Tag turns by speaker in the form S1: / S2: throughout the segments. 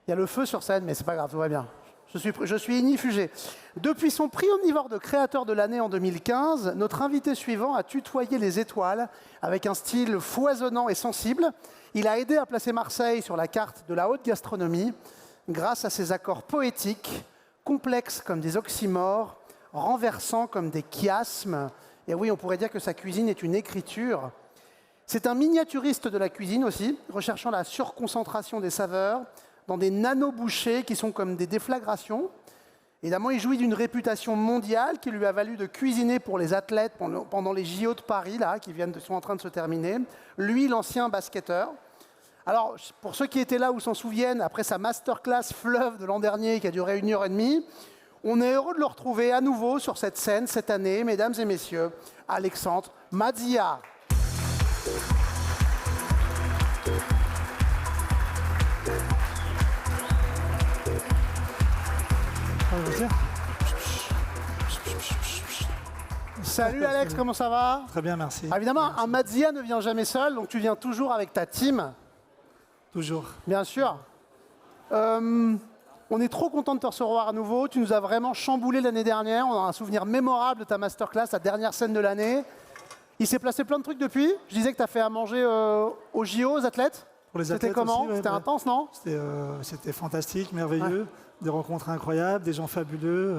S1: Il y a le feu sur scène, mais c'est pas grave, tout va bien. Je suis ignifugé. Depuis son prix omnivore de créateur de l'année en 2015, notre invité suivant a tutoyé les étoiles avec un style foisonnant et sensible. Il a aidé à placer Marseille sur la carte de la haute gastronomie grâce à ses accords poétiques, complexes comme des oxymores, renversants comme des chiasmes. Et oui, on pourrait dire que sa cuisine est une écriture. C'est un miniaturiste de la cuisine aussi, recherchant la surconcentration des saveurs dans des nano-bouchées qui sont comme des déflagrations. Évidemment, il jouit d'une réputation mondiale qui lui a valu de cuisiner pour les athlètes pendant les JO de Paris, là, sont en train de se terminer. Lui, l'ancien basketteur. Alors, pour ceux qui étaient là ou s'en souviennent, après sa masterclass fleuve de l'an dernier qui a duré 1h30, on est heureux de le retrouver à nouveau sur cette scène cette année, mesdames et messieurs, Alexandre Madzia. Salut Alex, comment ça va?
S2: Très bien, merci.
S1: Ah, évidemment, un Madzia ne vient jamais seul, donc tu viens toujours avec ta team.
S2: Toujours.
S1: Bien sûr. On est trop content de te recevoir à nouveau. Tu nous as vraiment chamboulé l'année dernière. On a un souvenir mémorable de ta masterclass, la dernière scène de l'année. Il s'est placé plein de trucs depuis. Je disais que tu as fait à manger aux JO, aux athlètes.
S2: Pour les athlètes
S1: C'était comment?
S2: aussi, ouais,
S1: C'était intense, non?
S2: C'était fantastique, merveilleux. Des rencontres incroyables, des gens fabuleux.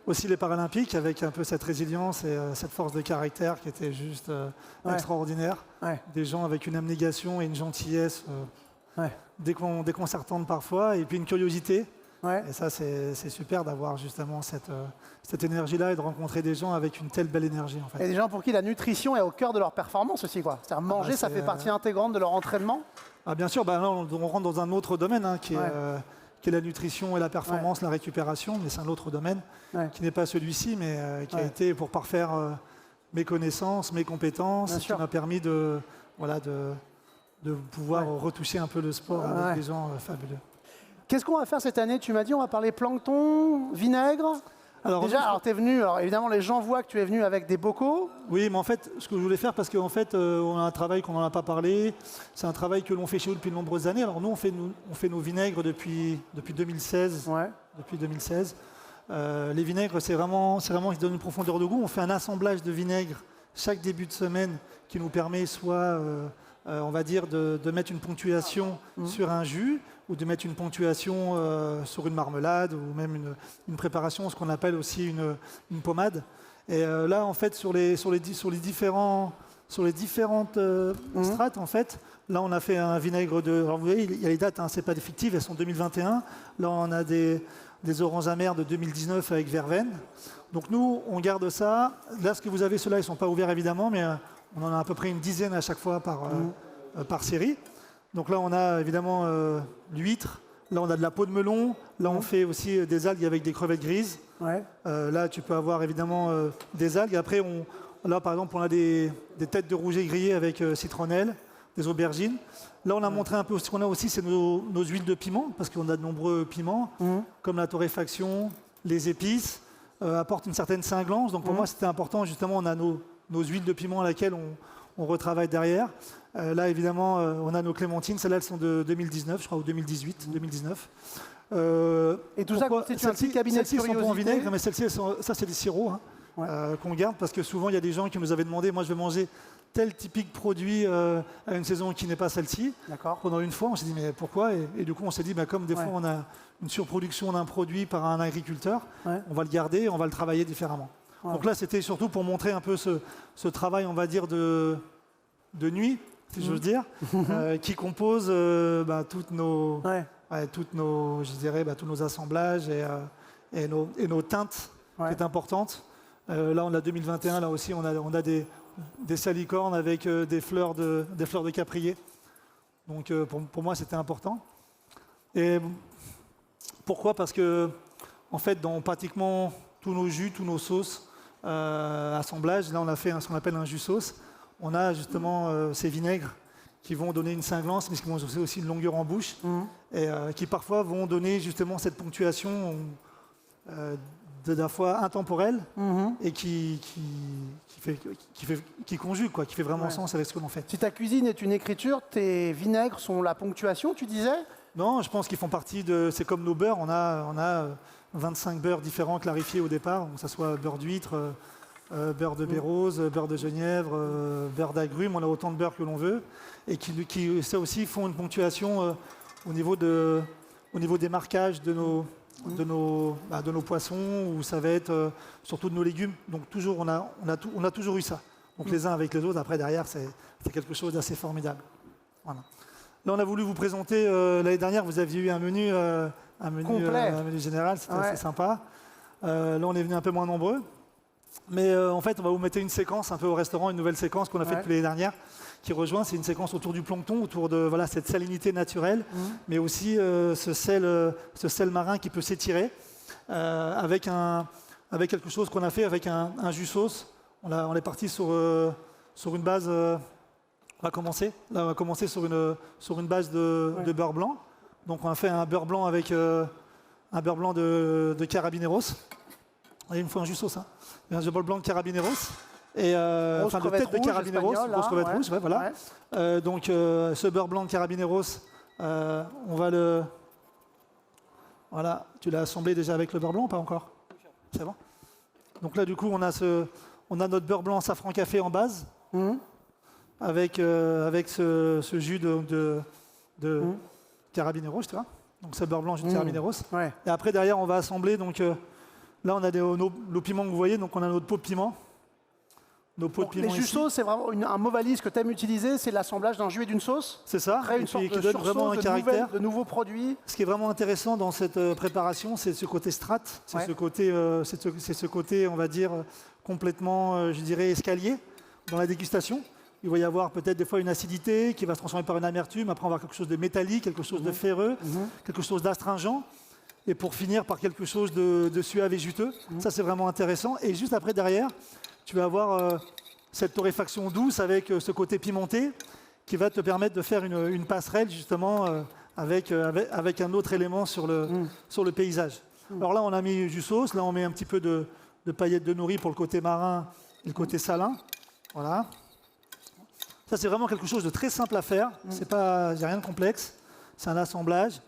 S2: Aussi les Paralympiques avec un peu cette résilience et cette force de caractère qui était juste extraordinaire.
S1: Ouais.
S2: Des gens avec une abnégation et une gentillesse déconcertante parfois, et puis une curiosité.
S1: Ouais.
S2: Et ça, c'est super d'avoir justement cette énergie-là et de rencontrer des gens avec une telle belle énergie. En fait.
S1: Et des gens pour qui la nutrition est au cœur de leur performance aussi, quoi. C'est-à-dire manger, ça fait partie intégrante de leur entraînement.
S2: Ah, bien sûr, là, on rentre dans un autre domaine qui est la nutrition et la performance, la récupération, mais c'est un autre domaine qui n'est pas celui-ci, mais qui a été pour parfaire mes connaissances, mes compétences, qui m'a permis de pouvoir retoucher un peu le sport avec des gens fabuleux.
S1: Qu'est-ce qu'on va faire cette année? Tu m'as dit on va parler plancton, vinaigre. Alors tu es venu, alors évidemment les gens voient que tu es venu avec des bocaux.
S2: Oui, mais en fait, ce que je voulais faire, parce qu'en fait, on a un travail qu'on n'en a pas parlé, c'est un travail que l'on fait chez nous depuis de nombreuses années. Alors nous, on fait nos vinaigres depuis 2016.
S1: Ouais.
S2: Depuis 2016. Les vinaigres, c'est vraiment, ils donnent une profondeur de goût. On fait un assemblage de vinaigres chaque début de semaine qui nous permet soit, on va dire, de mettre une ponctuation sur un jus, ou de mettre une ponctuation sur une marmelade, ou même une préparation, ce qu'on appelle aussi une pommade. Et là, en fait, sur les différentes strates, en fait, là, on a fait un vinaigre de... Alors, vous voyez, il y a les dates, c'est pas des fictives, elles sont 2021. Là, on a des oranges amères de 2019 avec verveine. Donc, nous, on garde ça. Là, ce que vous avez, ceux-là, ils ne sont pas ouverts, évidemment, mais on en a à peu près une dizaine à chaque fois par série. Donc là, on a évidemment l'huître. Là, on a de la peau de melon. Là, on fait aussi des algues avec des crevettes grises.
S1: Ouais.
S2: Là, tu peux avoir évidemment des algues. Après, là, par exemple, on a des têtes de rouget grillées avec citronnelle, des aubergines. Là, on a montré un peu ce qu'on a aussi, c'est nos huiles de piment, parce qu'on a de nombreux piments, comme la torréfaction, les épices, apportent une certaine cinglance. Donc pour moi, c'était important. Justement, on a nos huiles de piment à laquelle on retravaille derrière. Là, évidemment, on a nos clémentines. Celles-là, elles sont de 2019, je crois, ou 2018, 2019.
S1: Et tout ça constitue un petit cabinet de curiosité.
S2: Celles-ci sont pas en vinaigre, mais celles-ci, ça, c'est des sirops qu'on garde, parce que souvent, il y a des gens qui nous avaient demandé, moi, je veux manger tel typique produit à une saison qui n'est pas celle-ci. Pendant une fois, on s'est dit, mais pourquoi? Et du coup, on s'est dit, comme des fois, on a une surproduction d'un produit par un agriculteur, on va le garder, on va le travailler différemment. Donc là, c'était surtout pour montrer un peu ce travail, on va dire, de nuit, si j'ose dire, qui compose tous nos assemblages et nos teintes, qui est importante. Là, on a 2021, là aussi, on a des salicornes avec des fleurs de caprier. Donc, pour moi, c'était important. Et pourquoi? Parce que, en fait, dans pratiquement tous nos jus, tous nos sauces, assemblage, là, on a fait ce qu'on appelle un jus sauce. On a justement ces vinaigres qui vont donner une cinglance, mais qui vont aussi une longueur en bouche, et qui parfois vont donner justement cette ponctuation de la fois intemporelle et qui conjugue, qui fait vraiment sens avec ce que l'on fait.
S1: Si ta cuisine est une écriture, tes vinaigres sont la ponctuation, tu disais?
S2: Non, je pense qu'ils font partie de... C'est comme nos beurres, on a 25 beurres différents clarifiés au départ, que ce soit beurre d'huître, beurre de bérose, beurre de genièvre, beurre d'agrumes, on a autant de beurre que l'on veut, et qui ça aussi font une ponctuation au niveau des marquages de nos poissons, ou ça va être surtout de nos légumes. Donc toujours, on a toujours eu ça. Donc les uns avec les autres, après derrière, c'est quelque chose d'assez formidable. Voilà. Là, on a voulu vous présenter, l'année dernière, vous aviez eu un menu
S1: complet.
S2: Un menu général, c'était assez sympa. Là, on est venu un peu moins nombreux. Mais en fait, on va vous mettre une séquence un peu au restaurant, une nouvelle séquence qu'on a faite depuis l'année dernière, qui rejoint, c'est une séquence autour du plancton, autour de cette salinité naturelle, mais aussi ce sel marin qui peut s'étirer, avec quelque chose qu'on a fait avec un jus sauce. On est parti sur une base... on va commencer sur une base de beurre blanc. Donc on a fait un beurre blanc avec un beurre blanc de Carabineros. Et il me faut un jus sauce. Un beurre blanc de Carabineros. Et enfin de tête de Carabineros, grosse crevette rouge, voilà. Donc ce beurre blanc de Carabineros, on va le... Voilà, tu l'as assemblé déjà avec le beurre blanc ou pas encore? C'est bon. Donc là du coup on a notre beurre blanc safran café en base. Avec ce jus de Carabineros, tu vois. Donc ce beurre blanc, jus de Carabineros.
S1: Ouais.
S2: Et après, derrière, on va assembler. Donc là, on a nos piments que vous voyez. Donc on a notre pot de piment. Nos pots de piment
S1: les jus
S2: ici.
S1: sauces, c'est vraiment un mot valise que tu aimes utiliser, c'est l'assemblage d'un jus et d'une sauce.
S2: C'est ça.
S1: Créer une
S2: Et
S1: sorte
S2: puis,
S1: de
S2: qui donne vraiment un caractère.
S1: de nouveaux produits.
S2: Ce qui est vraiment intéressant dans cette préparation, c'est ce côté strat. C'est ce côté, on va dire, complètement, je dirais, escalier dans la dégustation. Il va y avoir peut-être des fois une acidité qui va se transformer par une amertume. Après, on va avoir quelque chose de métallique, quelque chose de ferreux, quelque chose d'astringent. Et pour finir par quelque chose de suave et juteux. Ça, c'est vraiment intéressant. Et juste après, derrière, tu vas avoir cette torréfaction douce avec ce côté pimenté qui va te permettre de faire une passerelle, justement, avec un autre élément sur le paysage. Alors là, on a mis du sauce. Là, on met un petit peu de paillettes de nori pour le côté marin et le côté salin. Voilà. Ça, c'est vraiment quelque chose de très simple à faire. Il n'y a rien de complexe. C'est un assemblage,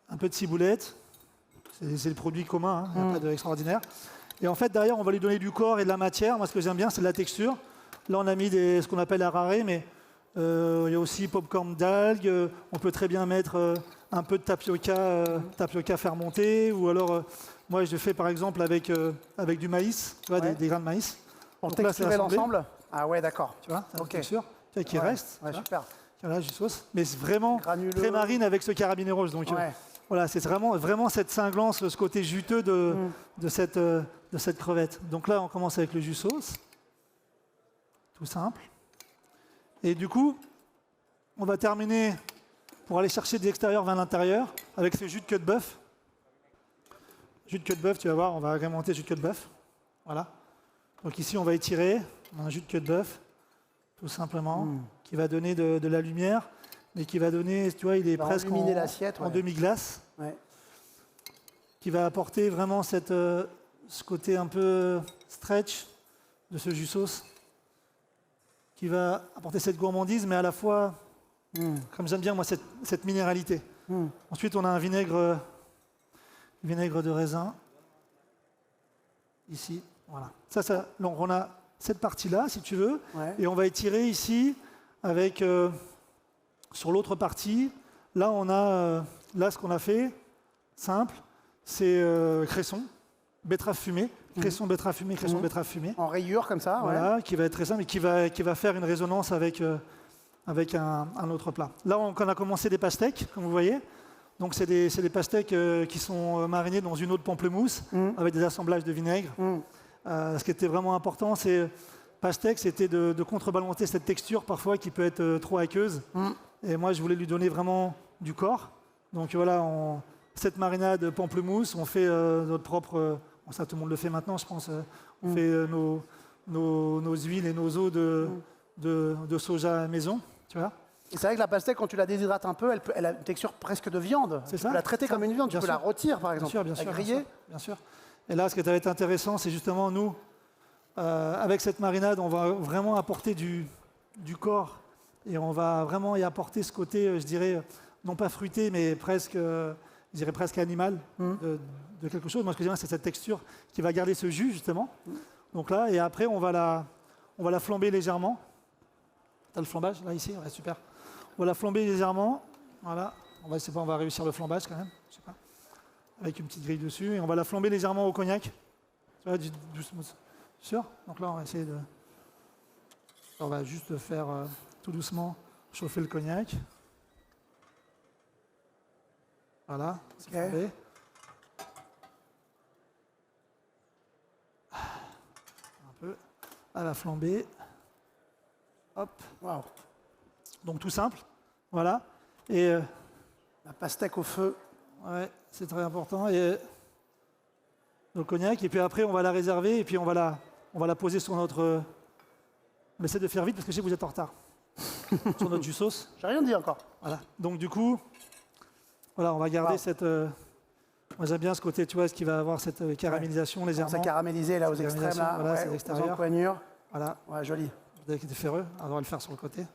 S2: un peu de ciboulette. C'est le produit commun, il n'y a pas d'extraordinaire. Et en fait, derrière, on va lui donner du corps et de la matière. Moi, ce que j'aime bien, c'est de la texture. Là, on a mis ce qu'on appelle arare, mais il y a aussi popcorn d'algues. On peut très bien mettre un peu de tapioca fermenté. Ou alors, moi, je fais par exemple avec du maïs, tu vois, des grains de maïs.
S1: Pour texturer l'ensemble. Ah ouais, d'accord.
S2: Tu vois, c'est la texture qui reste.
S1: Ouais, super.
S2: Voilà, jus sauce. Mais c'est vraiment
S1: granuleux,
S2: très marine avec ce Carabineros. Donc voilà, c'est vraiment cette cinglance, ce côté juteux de cette crevette. Donc là, on commence avec le jus sauce. Tout simple. Et du coup, on va terminer pour aller chercher de l'extérieur vers l'intérieur avec ce jus de queue de bœuf. Jus de queue de bœuf, tu vas voir, on va agrémenter jus de queue de bœuf. Voilà. Donc ici, on va étirer un jus de queue de bœuf, tout simplement, qui va donner de la lumière, mais qui va donner, tu vois, il est presque en demi-glace, qui va apporter vraiment ce côté un peu stretch de ce jus sauce, qui va apporter cette gourmandise, mais à la fois, comme j'aime bien moi, cette minéralité. Ensuite, on a un vinaigre de raisin, ici, voilà. Donc on a cette partie-là, si tu veux, et on va étirer ici avec, sur l'autre partie, là on a, ce qu'on a fait, simple, c'est cresson, betterave fumée, cresson, betterave fumée, cresson, betterave fumée.
S1: En rayures comme ça,
S2: voilà, qui va être très simple et qui va faire une résonance avec un autre plat. Là, on a commencé des pastèques, comme vous voyez. Donc, c'est des pastèques qui sont marinées dans une eau de pamplemousse avec des assemblages de vinaigre. Ce qui était vraiment important, pastèque, c'était de contrebalancer cette texture parfois qui peut être trop aqueuse. Et moi, je voulais lui donner vraiment du corps. Donc voilà, cette marinade pamplemousse, on fait notre propre... ça, tout le monde le fait maintenant, je pense. On fait nos huiles et nos eaux de soja maison, tu vois.
S1: Et c'est vrai que la pastèque, quand tu la déshydrates un peu, elle a une texture presque de viande. Tu peux la traiter comme une viande, tu peux la rôtir, par exemple,
S2: bien sûr,
S1: griller.
S2: Bien sûr. Et là, ce qui va être intéressant, c'est justement nous, avec cette marinade, on va vraiment apporter du corps et on va vraiment y apporter ce côté, je dirais, non pas fruité, mais presque, je dirais presque animal de quelque chose. Moi, ce que j'aime, c'est cette texture qui va garder ce jus, justement. Donc là, et après, on va la flamber légèrement. T'as le flambage, là, ici? Ouais, super. On va la flamber légèrement. Voilà. On va réussir le flambage, quand même. Je sais pas. Avec une petite grille dessus. Et on va la flamber légèrement au cognac. Tu vois, doucement. Sûr? Donc là, on va essayer de... On va juste faire tout doucement chauffer le cognac. Voilà, c'est flambé. Un peu à la flambée. Hop.
S1: Waouh.
S2: Donc tout simple. Voilà. Et
S1: la pastèque au feu.
S2: Ouais, c'est très important. Et le cognac. Et puis après, on va la réserver et puis on va la poser sur notre. On essaie de faire vite parce que je sais que vous êtes en retard. Sur notre jus sauce.
S1: J'ai rien dit encore.
S2: Voilà. Donc du coup, voilà, on va garder cette. Moi j'aime bien ce côté, tu vois, ce qui va avoir cette caramélisation légèrement.
S1: Ça caramélisé là aux extrêmes là.
S2: Voilà, c'est l'extérieur.
S1: Aux encoignures.
S2: Voilà.
S1: Ouais, joli.
S2: Vous avez été ferreux. Alors, on va le faire sur le côté.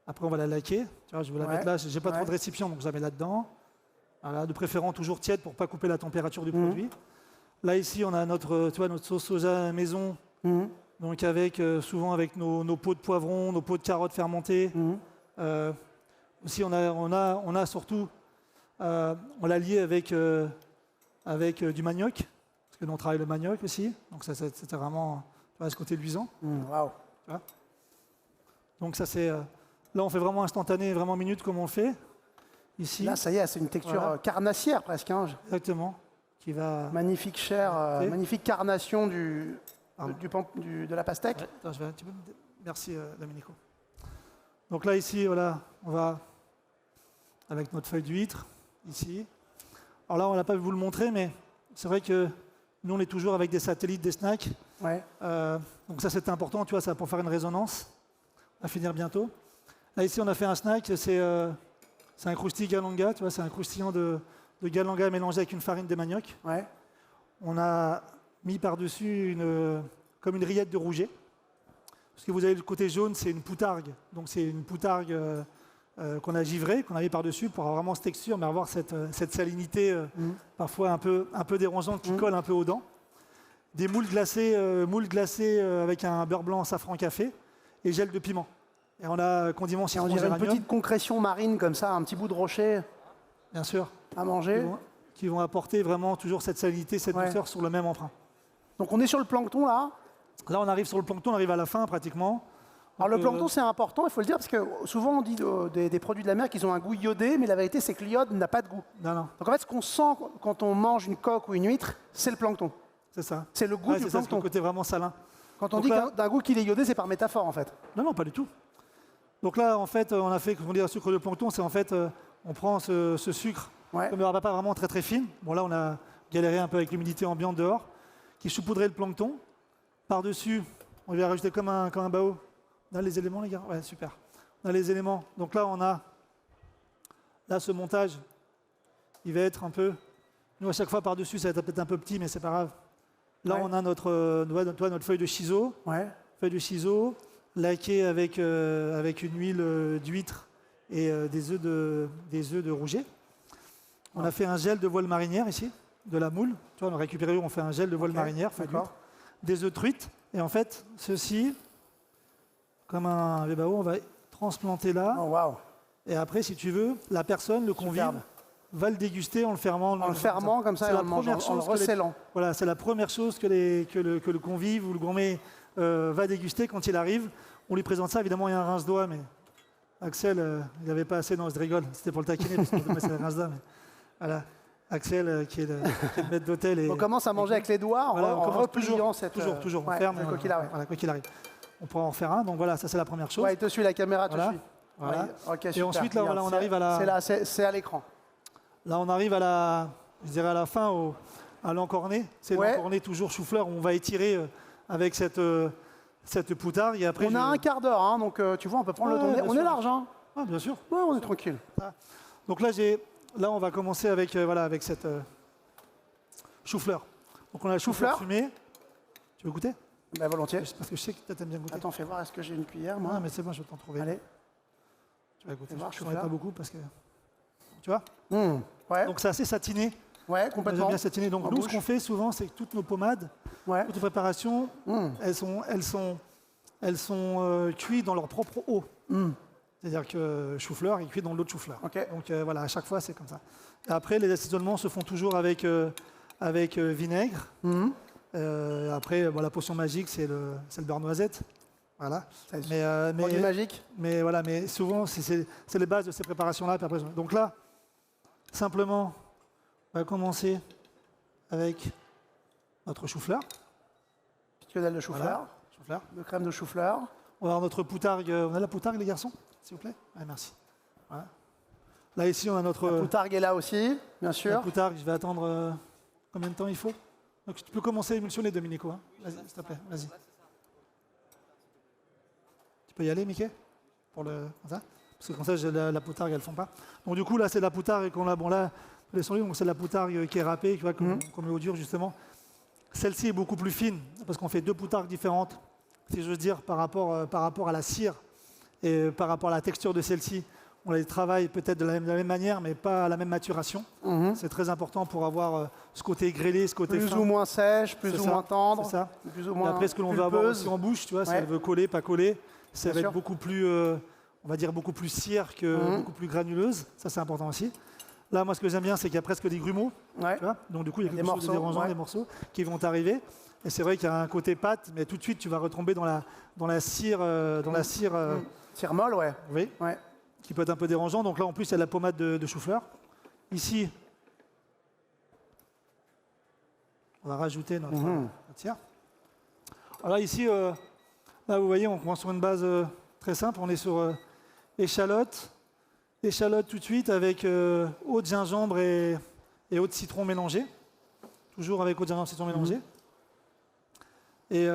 S2: Après, on va la laquer. Tu vois, je vais la mettre là. J'ai pas trop de récipient, donc je la mets là-dedans. Voilà, de préférence toujours tiède pour pas couper la température du produit. Là ici, on a notre sauce soja maison. Donc souvent avec nos pots de poivrons, nos pots de carottes fermentées. Aussi, on a surtout, on l'a lié avec du manioc, parce que nous on travaille le manioc aussi. Donc ça, c'était vraiment ce côté luisant.
S1: Waouh.
S2: Donc ça c'est, là on fait vraiment instantané, vraiment minute comme on le fait. Ici.
S1: Là, ça y est, c'est une texture carnassière presque. Hein.
S2: Exactement. Qui va.
S1: Magnifique chair, magnifique carnation de la pastèque.
S2: Ouais, attends, merci Domenico. Donc là ici, voilà, on va avec notre feuille d'huître ici. Alors là, on n'a pas pu vous le montrer, mais c'est vrai que nous on est toujours avec des satellites, des snacks.
S1: Ouais.
S2: Donc ça c'était important, tu vois, ça pour faire une résonance. On va finir bientôt. Là ici, on a fait un snack, c'est un croustille galanga, tu vois, c'est un croustillant de galanga mélangé avec une farine de manioc.
S1: Ouais.
S2: On a mis par-dessus comme une rillette de rouget. Parce que vous avez le côté jaune, c'est une poutargue. Donc c'est une poutargue qu'on a givrée, qu'on a mis par-dessus pour avoir vraiment cette texture, mais avoir cette salinité parfois un peu dérangeante qui colle un peu aux dents. Des moules glacés avec un beurre blanc safran café et gel de piment. Et on a condiment citron
S1: on dirait
S2: géranium.
S1: une petite concrétion marine comme ça, un petit bout de rocher.
S2: Bien sûr.
S1: À manger.
S2: Qui vont apporter vraiment toujours cette salinité, cette douceur sur le même emprunt.
S1: Donc on est sur le plancton là.
S2: Là on arrive sur le plancton, on arrive à la fin pratiquement.
S1: Alors le plancton c'est important, il faut le dire, parce que souvent on dit des produits de la mer qu'ils ont un goût iodé, mais la vérité c'est que l'iode n'a pas de goût.
S2: Non.
S1: Donc en fait ce qu'on sent quand on mange une coque ou une huître, c'est le plancton.
S2: C'est ça.
S1: C'est le goût du plancton.
S2: C'est le côté vraiment salin.
S1: Quand on dit d'un goût qu'il est iodé, c'est par métaphore en fait.
S2: Non, pas du tout. Donc là en fait on a fait, quand on dit un sucre de plancton, c'est en fait on prend ce sucre, comme il n'y aura pas vraiment très fine. Bon là on a galéré un peu avec l'humidité ambiante dehors, qui saupoudrait le plancton. Par-dessus, on va rajouter comme un bao. On a les éléments, les gars? Ouais, super. On a les éléments. Donc là, on a ce montage. Il va être un peu... Nous, à chaque fois, par-dessus, ça va être peut-être un peu petit, mais c'est pas grave. Là, on a notre feuille de shiso. Feuille de shiso, laquée avec une huile d'huître et des œufs de rouget. On a fait un gel de voile marinière ici, de la moule. Tu vois, on a récupéré, on fait un gel de voile marinière, feuille d'huître. Des œufs de truite. Et en fait, ceci, comme un bao, on va transplanter là.
S1: Oh, wow.
S2: Et après, si tu veux, la personne, le convive, va le déguster en le fermant.
S1: En le fermant comme ça, et en le recélant.
S2: Voilà, c'est la première chose que le convive ou le gourmet va déguster quand il arrive. On lui présente ça, évidemment, il y a un rince-doigt, mais Axel, il n'avait pas assez, non, je rigole, c'était pour le taquiner, parce que c'est un rince-doigt, mais voilà. Axel, qui est le maître d'hôtel.
S1: On commence à manger avec les doigts en repliant
S2: toujours, on ferme.
S1: Quoi qu'il arrive.
S2: Voilà, quoi qu'il arrive. On pourra en faire un, donc voilà, ça c'est la première chose.
S1: Ouais, il te suit, la caméra te suit.
S2: Voilà.
S1: Ouais, okay,
S2: et ensuite, là, on arrive à la...
S1: C'est à l'écran.
S2: Là, on arrive à la fin, à l'encorné. C'est l'encorné toujours chou-fleur, on va étirer avec cette poutarde. Et après,
S1: on a un quart d'heure, hein, donc tu vois, on peut prendre le temps. On est large, hein.
S2: Ah, bien sûr.
S1: Ouais, on est tranquille.
S2: Donc là, on va commencer avec cette chou-fleur. Donc on a la chou-fleur fumée. Tu veux goûter?
S1: Volontiers.
S2: Parce que je sais que tu aimes bien goûter.
S1: Attends, fais voir, est-ce que j'ai une cuillère, moi?
S2: Non, mais c'est bon, je vais t'en trouver.
S1: Allez.
S2: Tu vas goûter.
S1: voir,
S2: Je ne pas beaucoup parce que. Tu vois.
S1: Ouais.
S2: Donc c'est assez satiné.
S1: Ouais,
S2: J'aime
S1: complètement.
S2: bien satiné. Donc
S1: En
S2: nous,
S1: bouche.
S2: ce qu'on fait souvent, c'est que toutes nos pommades,
S1: Ouais.
S2: toutes nos préparations, elles sont cuites dans leur propre eau. C'est-à-dire que chou-fleur, il cuit dans l'eau de chou-fleur.
S1: Ok.
S2: Donc voilà, à chaque fois, c'est comme ça. Et après, les assaisonnements se font toujours avec vinaigre. Après, la potion magique, c'est le beurre noisette. Voilà.
S1: Produit magique.
S2: Mais voilà, mais souvent, c'est les bases de ces préparations-là. Puis après, donc là, simplement, on va commencer avec notre chou-fleur.
S1: Petite quenelle de chou-fleur.
S2: Voilà, chou-fleur.
S1: De crème de chou-fleur.
S2: On va avoir notre poutargue. On a la poutargue, les garçons, s'il vous plaît. Ouais, merci. Voilà. Là, ici, on a notre.
S1: La poutargue est là aussi, bien
S2: La
S1: sûr.
S2: poutargue, je vais attendre combien de temps il faut. Donc, tu peux commencer à émulsionner, Dominico. Hein. Vas-y, s'il te plaît, vas-y. Tu peux y aller, Mickey pour le, comme ça. Parce que comme ça, la poutargue, elles ne font pas. Donc, du coup, là, c'est la poutargue qu'on a. Bon, là, donc c'est la poutargue qui est râpée, tu vois, qu'on met au dur, justement. Celle-ci est beaucoup plus fine, parce qu'on fait 2 poutargues différentes, si je veux dire, par rapport à la cire et par rapport à la texture de celle-ci. On les travaille peut-être de la même manière, mais pas à la même maturation. C'est très important pour avoir ce côté grêlé, ce côté
S1: Plus
S2: fin.
S1: ou moins sèche, plus ou moins tendre.
S2: C'est ça.
S1: Plus ou
S2: Et
S1: moins
S2: après, ce que l'on va avoir
S1: pulpeuse.
S2: aussi en bouche, tu vois, si
S1: Ouais.
S2: elle veut coller, pas coller, ça
S1: Bien
S2: va
S1: sûr.
S2: être beaucoup plus, on va dire, beaucoup plus cire que beaucoup plus granuleuse. Ça, c'est important aussi. Là, moi, ce que j'aime bien, c'est qu'il y a presque des grumeaux.
S1: Ouais.
S2: Tu vois, donc, du coup, il y a
S1: Des
S2: quelque chose de
S1: morceaux,
S2: dérangeant,
S1: ouais.
S2: des morceaux qui vont arriver. Et c'est vrai qu'il y a un côté pâte, mais tout de suite, tu vas retomber dans la cire,
S1: Cire molle, ouais.
S2: oui,
S1: Ouais.
S2: qui peut être un peu dérangeant. Donc là, en plus, il y a la pommade de chou-fleur. Ici, on va rajouter notre cire. Alors ici, là, vous voyez, on commence sur une base très simple. On est sur échalote. Échalote tout de suite avec eau de gingembre et eau de citron mélangée. Toujours avec eau de gingembre et citron mélangée. Et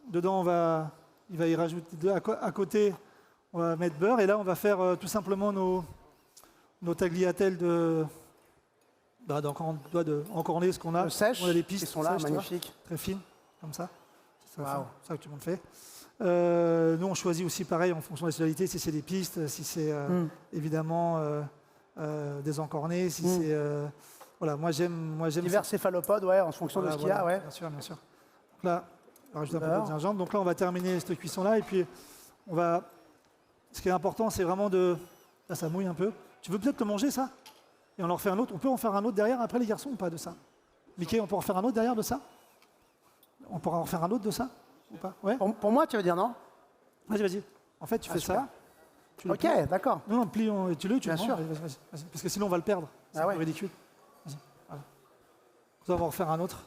S2: dedans, il va y rajouter à côté, on va mettre beurre. Et là, on va faire tout simplement nos tagliatelles encornées, ce qu'on a.
S1: Sèches,
S2: On a des
S1: qui
S2: pistes
S1: sont là,
S2: sèches, tu vois,
S1: magnifiques.
S2: très fines, comme ça. C'est
S1: Waouh.
S2: ça que tout le monde fait. Nous, on choisit aussi pareil en fonction de la spécialité, si c'est des pistes, si c'est évidemment des encornés, si c'est. Voilà, moi j'aime.
S1: Divers céphalopodes, ouais, en fonction de ce qu'il y a, ouais.
S2: Bien sûr, bien sûr. Donc là, on va rajouter un peu
S1: Beurre.
S2: de gingembre. Donc là, on va terminer cette cuisson-là. Et puis, on va. Ce qui est important, c'est vraiment de. Là, ça mouille un peu. Tu veux peut-être le manger, ça? Et on en refait un autre. On peut en faire un autre derrière après, les garçons, ou pas de ça? Mickey, on peut en faire un autre derrière de ça? On pourra en faire un autre de ça? Ou pas? Ouais?
S1: Pour moi, tu veux dire non?
S2: Vas-y, vas-y. En fait, tu fais
S1: super.
S2: ça. Tu le
S1: Ok,
S2: plies.
S1: d'accord.
S2: Non, plie, tu le
S1: Bien
S2: manges.
S1: sûr.
S2: Vas-y, vas-y. Parce que sinon, on va le perdre. C'est
S1: Ah
S2: un
S1: ouais.
S2: peu ridicule. Vas-y. Voilà. Ça, on va en refaire un autre.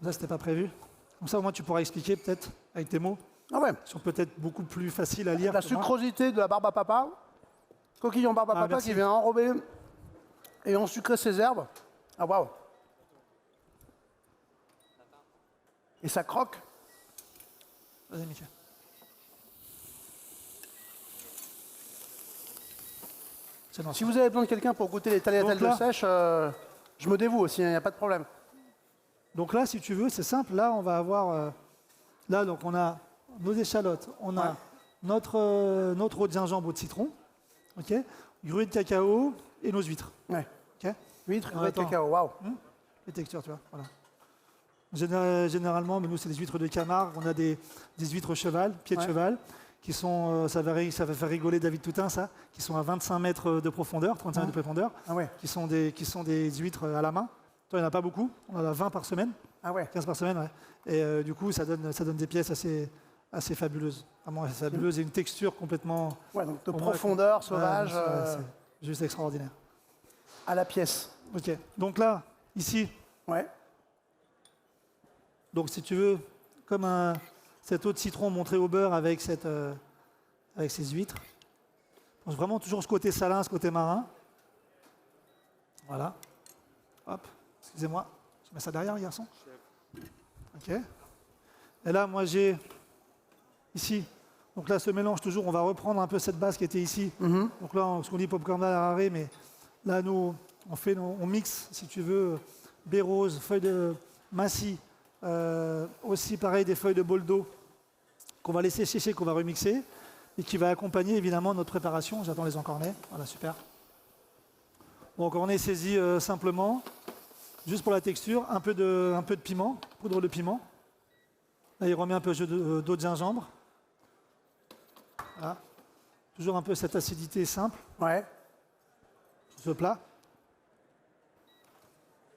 S2: Ça, c'était pas prévu. Comme ça, au moins, tu pourras expliquer peut-être avec tes mots.
S1: Ah ouais.
S2: Ils sont peut-être beaucoup plus faciles à lire.
S1: La
S2: que moi.
S1: sucrosité de la barbe à papa. Coquillon barbe à papa
S2: merci.
S1: qui vient enrober et ensucrer ses herbes. Ah waouh. Et ça croque.
S2: Vas-y, Mickey. C'est bon.
S1: Si vous avez besoin de quelqu'un pour goûter les tagliatelles
S2: Donc là-
S1: de sèche, je me dévoue aussi, il n'y a pas de problème.
S2: Donc là, si tu veux, c'est simple. Là, on va avoir. Là, donc, on a nos échalotes, on a notre eau de gingembre, eau de citron, ok, gruyère de cacao et nos huîtres.
S1: Ouais.
S2: Ok.
S1: Huîtres,
S2: Alors,
S1: gruyère de
S2: attends.
S1: cacao, waouh.
S2: Les textures, tu vois. Voilà. Généralement, mais nous, c'est des huîtres de Camargue. On a des huîtres cheval, pieds de
S1: Ouais.
S2: cheval, qui sont, ça va faire rigoler David Toutain, ça, qui sont à 25 mètres de profondeur, 35 mètres de profondeur,
S1: Ah ouais.
S2: qui sont des huîtres à la main. Toi, il n'y en a pas beaucoup. On en a 20 par semaine,
S1: Ah ouais.
S2: 15 par semaine, ouais. Et du coup, ça donne des pièces assez fabuleuses. Vraiment assez fabuleuses et une texture complètement.
S1: Ouais, donc de
S2: pour moi,
S1: profondeur, sauvage,
S2: c'est juste extraordinaire.
S1: à la pièce.
S2: Ok. Donc là, ici,
S1: Ouais.
S2: donc si tu veux, comme cette eau de citron montrée au beurre avec ces huîtres. Je pense vraiment toujours ce côté salin, ce côté marin. Voilà. Hop, excusez-moi. Je mets ça derrière, les garçons. Ok. Et là, moi, j'ai ici. Donc là, ce mélange, toujours, on va reprendre un peu cette base qui était ici. Donc là, ce qu'on dit popcorn à l'arrêt, mais là, nous, on mixe, si tu veux, baies roses, feuilles de massis, aussi pareil des feuilles de boldo qu'on va laisser sécher, qu'on va remixer. et qui va accompagner évidemment notre préparation. J'attends les encornets. Voilà, super. Bon, encornet saisi simplement, juste pour la texture, un peu de piment, poudre de piment. Là, il remet un peu d'eau de gingembre. Voilà. Toujours un peu cette acidité simple.
S1: Ouais.
S2: Ce plat.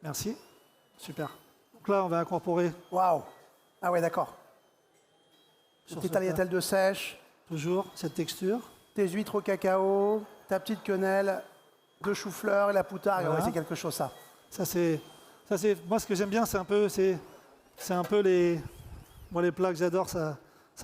S2: Merci. Super. Donc là, on va incorporer
S1: Waouh. Ah ouais, d'accord.
S2: sur
S1: Tes
S2: ce plat,
S1: tagliatelles de sèche,
S2: toujours cette texture.
S1: tes huîtres au cacao, ta petite quenelle de chou-fleur et la poutargue.
S2: Voilà.
S1: Ouais, c'est quelque chose, ça.
S2: Ça c'est moi ce que j'aime bien, c'est un peu les moi les plats que j'adore, ça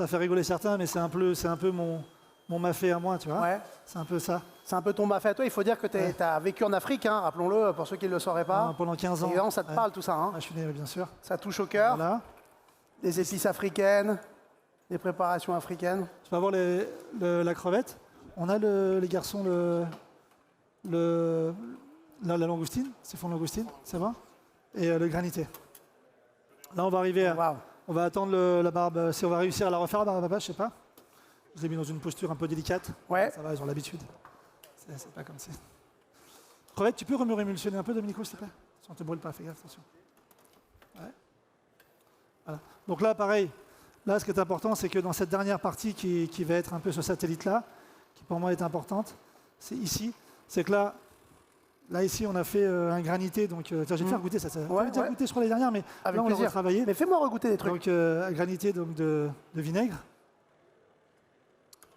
S2: fait rigoler certains, mais c'est un peu mon mafé à moi, tu vois.
S1: Ouais.
S2: C'est un peu ça.
S1: C'est un peu ton mafé à toi. Il faut dire que tu as vécu en Afrique, hein, rappelons-le, pour ceux qui ne le sauraient pas.
S2: Pendant 15 ans.
S1: Évidemment, ça te
S2: Ouais.
S1: parle tout ça. Hein.
S2: Ah, je suis né, bien sûr.
S1: Ça touche au cœur.
S2: Voilà.
S1: Des épices africaines, des préparations africaines.
S2: Tu vas voir la crevette. On a les garçons la langoustine, c'est fond de langoustine, ça va. Et le granité. Là, on va arriver à.
S1: Waouh.
S2: On va attendre la barbe. Si on va réussir à la refaire, la barbe à papa, je sais pas. Je l'ai mis dans une posture un peu délicate.
S1: Ouais.
S2: Ça va, ils ont l'habitude. C'est pas comme ça. Crevette, tu peux me rémulsionner un peu, Domenico, s'il te plaît? Si on te brûle pas, fais gaffe, attention. Ouais. Voilà. Donc là, pareil. Là, ce qui est important, c'est que dans cette dernière partie qui va être un peu ce satellite-là, qui pour moi est importante, c'est ici. C'est que là, ici, on a fait un granité. Donc, tiens, je vais te faire goûter ça.
S1: Ouais,
S2: déjà
S1: ouais.
S2: goûté sur les dernières, mais
S1: Avec
S2: là, on l'a
S1: plaisir.
S2: retravaillé.
S1: Mais fais-moi regoûter des trucs.
S2: Donc, un granité donc, de vinaigre.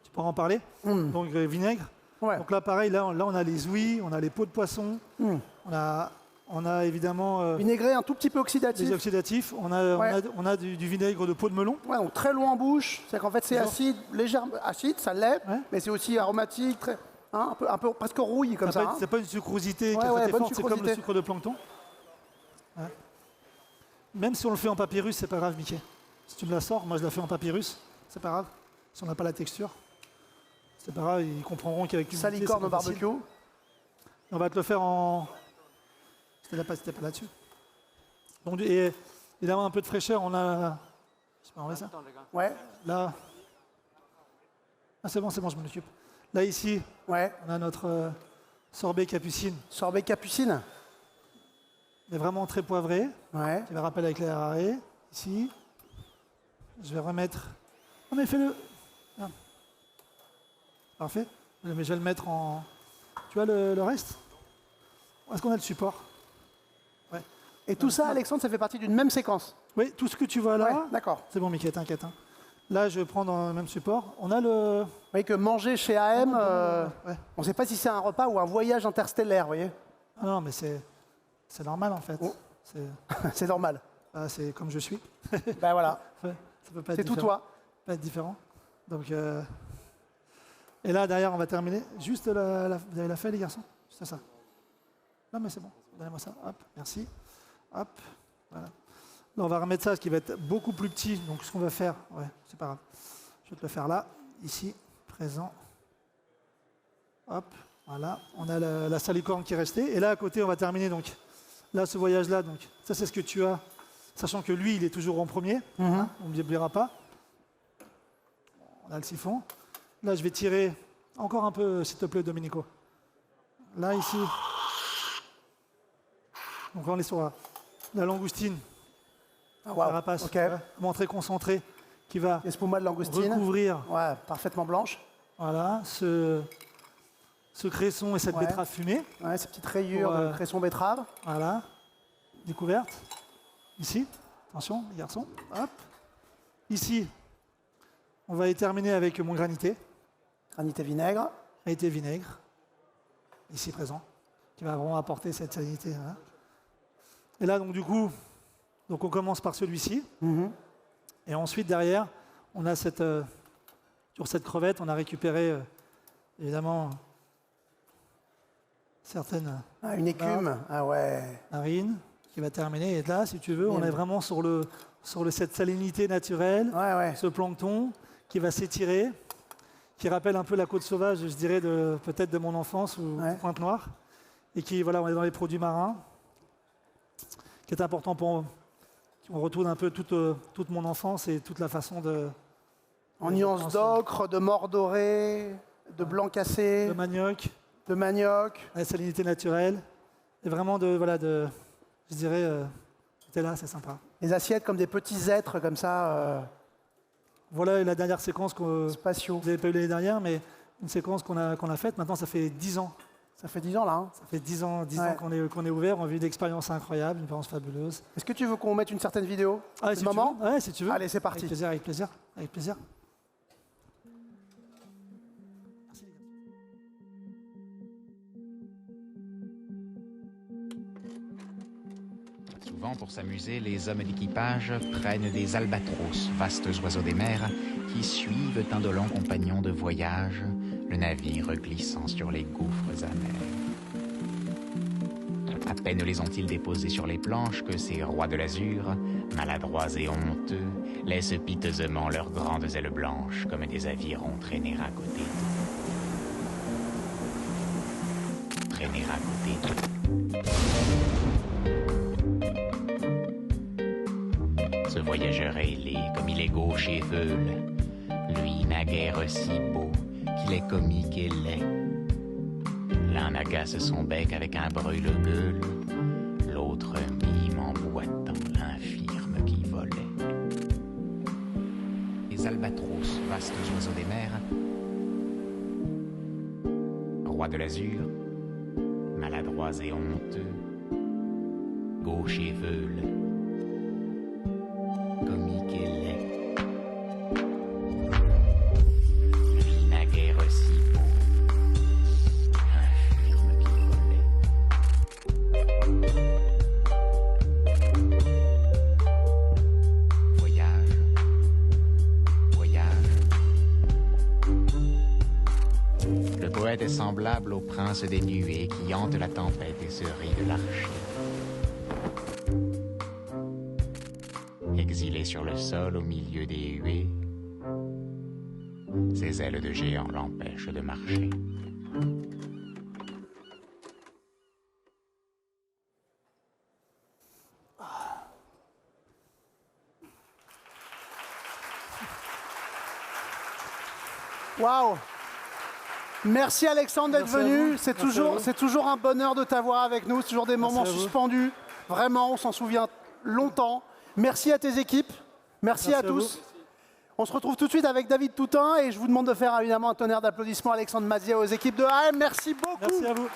S2: Tu pourras en parler. Donc, vinaigre.
S1: Ouais.
S2: Donc là, pareil, là, on a les ouïes, on a les peaux de poisson, on a évidemment
S1: Vinaigré un tout petit peu
S2: des
S1: oxydatif.
S2: oxydatifs, on
S1: Ouais.
S2: a du vinaigre de peau de melon.
S1: Ouais, donc très long en bouche. C'est qu'en fait, c'est
S2: D'accord.
S1: acide, légèrement acide, ça l'est,
S2: Ouais.
S1: mais c'est aussi aromatique, très, hein, un peu presque rouille comme ça. Hein.
S2: C'est pas une sucrosité qui
S1: Ouais,
S2: est
S1: ouais,
S2: très
S1: bonne
S2: forte, c'est comme le
S1: sucrosité.
S2: sucre de plancton. Ouais. Même si on le fait en papyrus, c'est pas grave, Mickey. Si tu me la sors, moi je la fais en papyrus, c'est pas grave. Si on n'a pas la texture, c'est pas grave, ils comprendront qu'avec une
S1: Salicorne au barbecue.
S2: On va te le faire en. C'était pas là-dessus. Donc, et évidemment, un peu de fraîcheur, on a. Je sais pas, on va ça.
S1: Ouais,
S2: Là. Ah, c'est bon, je m'en occupe. Là, ici,
S1: ouais.
S2: on a notre sorbet capucine,
S1: Sorbet capucine.
S2: mais vraiment très poivré.
S1: Ouais.
S2: Qui va rappeler avec les arrêts. Ici. Je vais remettre. Non, mais fais-le. Ah. Parfait. Mais je vais le mettre en. Tu vois le reste? Est-ce qu'on a le support? Ouais.
S1: Et tout ça, Alexandre, ça fait partie d'une même séquence.
S2: Oui, tout ce que tu vois là.
S1: Ouais, d'accord.
S2: C'est bon, Mickey, t'inquiète. Hein. Là, je prends dans le même support. On a le.
S1: Vous voyez que manger chez AM,
S2: Ouais.
S1: on ne sait pas si c'est un repas ou un voyage interstellaire, vous voyez.
S2: Ah non, mais c'est normal en fait.
S1: Oh.
S2: C'est
S1: C'est normal.
S2: c'est comme je suis.
S1: Ben voilà,
S2: Ouais, ça peut pas être
S1: c'est tout
S2: différent.
S1: toi.
S2: Pas être différent. Donc, et là, derrière, on va terminer. Juste vous avez la feuille, les garçons? C'est ça. Non, mais c'est bon. Donnez-moi ça. Hop, merci. Hop, voilà. Là, on va remettre ça, ce qui va être beaucoup plus petit. Donc, ce qu'on va faire, ouais, c'est pas grave. Je vais te le faire là, ici, présent. Hop, voilà. On a la salicorne qui est restée. Et là, à côté, on va terminer. Donc, là, ce voyage-là, donc, ça, c'est ce que tu as. Sachant que lui, il est toujours en premier. Hein, on ne m'oubliera pas. On a le siphon. Là, je vais tirer encore un peu, s'il te plaît, Domenico. Là, ici. Donc, là, on est sur la langoustine.
S1: Ah, waouh.
S2: Carapace,
S1: Ok.
S2: vraiment très concentré, qui va
S1: Espuma de langoustine.
S2: recouvrir
S1: Ouais, parfaitement blanche.
S2: voilà, ce cresson et cette
S1: Ouais.
S2: betterave fumée.
S1: Ouais, ces petites rayures
S2: Pour,
S1: de cresson betterave.
S2: Voilà, découverte. Ici, attention, les garçons. Hop. Ici, on va y terminer avec mon granité.
S1: Granité vinaigre.
S2: Granité vinaigre, ici présent, qui va vraiment apporter cette salinité. Hein. Et là, donc du coup, donc on commence par celui-ci. Et ensuite, derrière, on a sur cette crevette, on a récupéré, évidemment, certaines
S1: Ah, une écume. Ah ouais.
S2: narines qui va terminer. Et là, si tu veux, on est vraiment sur cette salinité naturelle,
S1: Ouais, ouais.
S2: ce plancton qui va s'étirer, qui rappelle un peu la côte sauvage, je dirais, peut-être de mon enfance ou
S1: Ouais.
S2: Pointe-Noire. Et qui, voilà, on est dans les produits marins, qui est important pour... On retrouve un peu toute mon enfance et toute la façon
S1: En nuances d'ocre, de mordoré, de blanc cassé,
S2: de manioc,
S1: de manioc.
S2: la salinité naturelle. Et vraiment je dirais, c'était là, c'est sympa.
S1: Les assiettes comme des petits êtres comme ça,
S2: Voilà la dernière séquence que
S1: spatiaux.
S2: vous n'avez pas eu l'année dernière, mais une séquence qu'on a faite. Maintenant, ça fait 10 ans.
S1: Ça fait 10 ans là. Hein.
S2: Ça fait 10 ans
S1: Ouais.
S2: qu'on est ouvert. On a vu une expérience incroyable, une expérience fabuleuse.
S1: Est-ce que tu veux qu'on mette une certaine vidéo?
S2: Ah,
S1: C'est
S2: si
S1: le
S2: tu
S1: moment?
S2: veux. Ouais, si tu veux.
S1: Allez, c'est parti.
S2: Avec plaisir, avec plaisir, avec plaisir.
S3: Souvent, pour s'amuser, les hommes d'équipage prennent des albatros, vastes oiseaux des mers, qui suivent indolents compagnons de voyage, le navire glissant sur les gouffres amers. À peine les ont-ils déposés sur les planches que ces rois de l'azur, maladroits et honteux, laissent piteusement leurs grandes ailes blanches comme des avirons traîner à côté d'eux. Traîner à côté d'eux. Ce voyageur ailé, comme il est gauche et veule, lui naguère si beau qu'il est comique et laid. L'un agace son bec avec un brûle-gueule, l'autre mime en boitant l'infirme qui volait. Les albatros, vastes oiseaux des mers, rois de l'azur, maladroits et honteux, gauche et veule, comique et laid. Lui naguère si beau, infirme qui volait. Voyage, voyage. Le poète est semblable au prince des nuées qui hante la tempête et se rit de l'archer. Exilé sur le sol au milieu des huées, ses ailes de géant l'empêchent de marcher.
S1: Waouh! Merci Alexandre d'être
S2: Merci à
S1: venu.
S2: vous.
S1: C'est
S2: Merci à vous.
S1: toujours un bonheur de t'avoir avec nous. C'est toujours des moments
S2: à vous.
S1: suspendus. Vraiment, on s'en souvient longtemps. Merci à tes équipes. Merci à
S2: Merci à
S1: tous. On se retrouve tout de suite avec David Toutain et je vous demande de faire évidemment un tonnerre d'applaudissements à Alexandre Mazia aux équipes de AM. Merci beaucoup.
S2: Merci à vous.